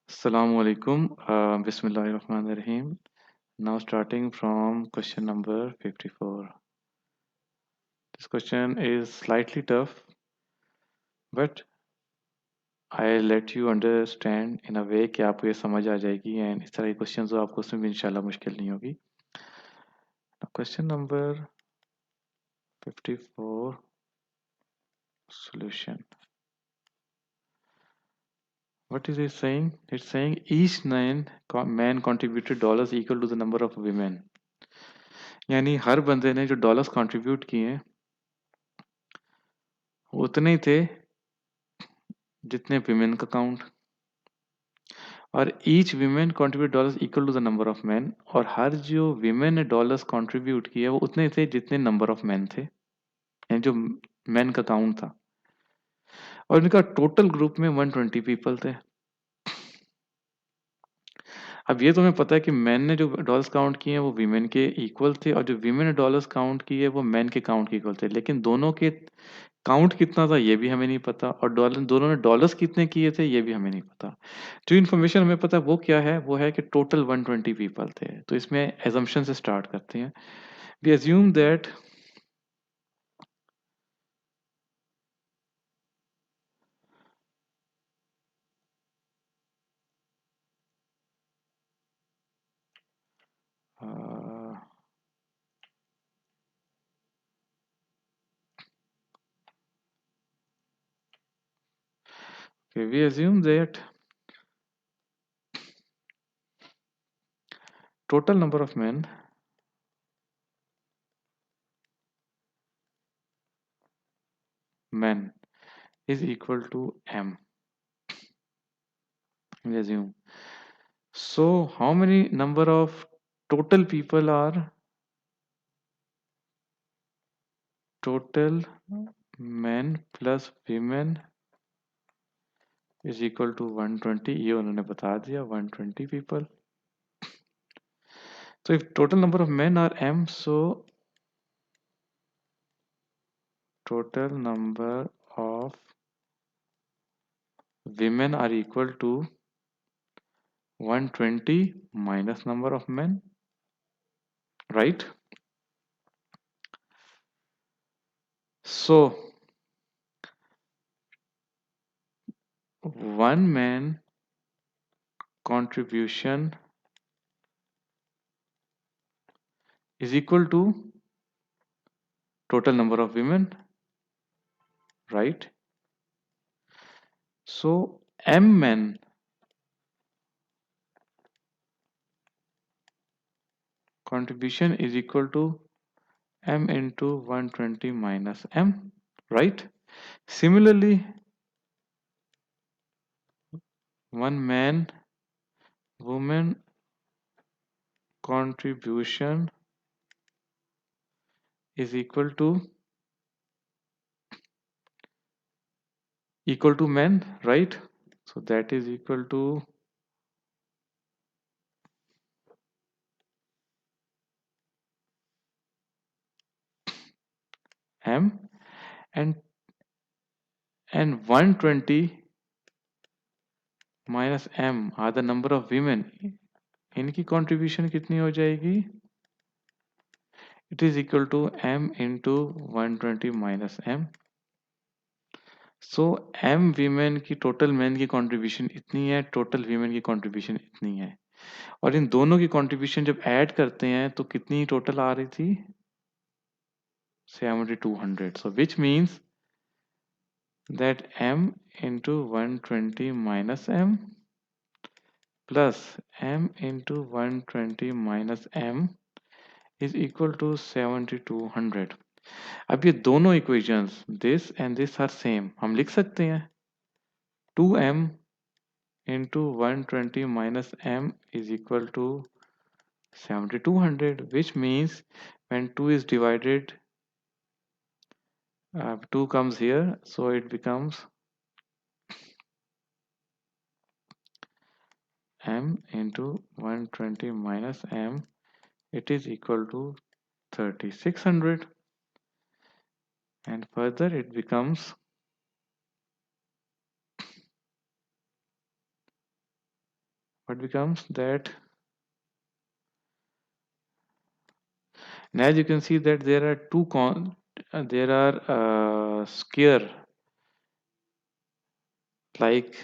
Assalamu alaikum. Bismillahirrahmanirrahim. Now starting from question number 54. This question is slightly tough, but I let you understand in a way कि आपको ये समझ आ जाएगी and इस तरह के questions तो आपको उसमें भी इंशाल्लाह मुश्किल नहीं होगी. Now question number 54 solution. What is it saying? It's saying each man contributed dollars equal to the number of women. यानी हर बंदे ने जो डॉलर्स कंट्रीब्यूट किए हैं उतने ही थे जितने विमेन का काउंट और each women contribute dollars equal to the number of man और हर जो विमेन ने डॉलर्स कंट्रीब्यूट किए वो उतने थे जितने नंबर ऑफ मैन थे यानी जो मैन का काउंट था और इनका टोटल ग्रुप में 120 पीपल थे. अब ये तुम्हें पता है कि मैन ने जो डॉलर्स काउंट किए हैं वो वीमेन के इक्वल थे और जो वीमेन ने डॉलर्स काउंट किए वो मैन के काउंट के इक्वल थे, लेकिन दोनों के काउंट कितना था ये भी हमें नहीं पता और डॉलर दोनों ने डॉलर्स कितने किए थे ये भी हमें नहीं पता. जो इन्फॉर्मेशन हमें पता है वो क्या है, वो है कि टोटल 120 पीपल थे. तो इसमें एजम्पशन से स्टार्ट करते हैं. We assume that we assume that total number of men is equal to m. We assume. So how many number of total people are total men plus women is equal to 120. ये उन्होंने बता दिया 120 people. So if total number of men are m, so total number of women are equal to 120 minus number of men, right? So one man contribution is equal to total number of women, right? So m men contribution is equal to m into 120 minus m, right? Similarly, one man woman contribution is equal to men, right? So that is equal to m and 120 minus m are the number of women. इनकी contribution कितनी हो जाएगी? It is equal to m into 120 minus m. So m women की total men की contribution इतनी है, total women की contribution इतनी है और इन दोनों की contribution जब add करते हैं तो कितनी total आ रही थी? 7200. So which means that m into 120 minus m plus m into 120 minus m is equal to 7200. अब ये दोनों equations this and this are same, हम लिख सकते हैं 2m into 120 minus m is equal to 7200, which means when 2 is divided 2 comes here, so it becomes m into 120 minus m, it is equal to 3600, and further it becomes what becomes that, and as you can see that there are there are square, like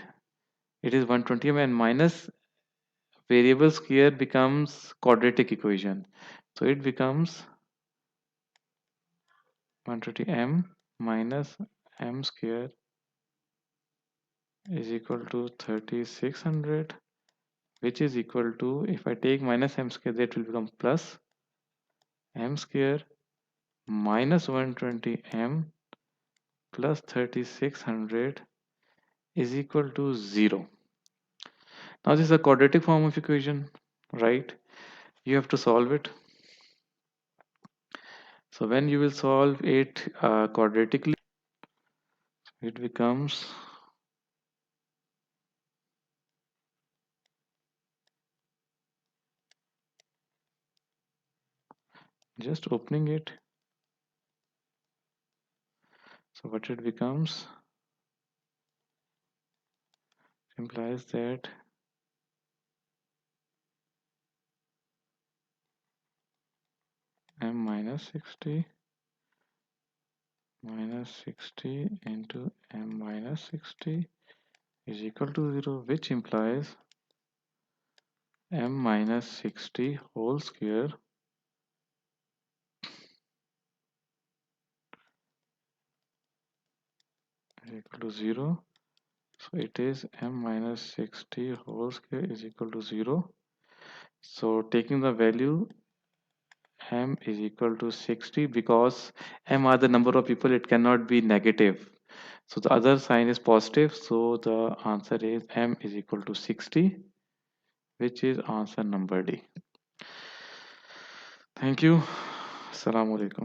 it is 120m, and minus variable square becomes quadratic equation. So it becomes 120m minus m square is equal to 3600, which is equal to, if I take minus m square, that will become plus m square minus 120m plus 3600 is equal to 0. Now this is a quadratic form of equation, right? You have to solve it. So when you will solve it quadratically, it becomes, just opening it, so what it becomes implies that m minus 60 into m minus 60 is equal to 0, which implies m minus 60 whole square is equal to 0. So it is m minus 60 whole square is equal to 0. So taking the value m is equal to 60, because m are the number of people, it cannot be negative. So the other sign is positive. So the answer is m is equal to 60, which is answer number D. Thank you. Assalamu alaikum.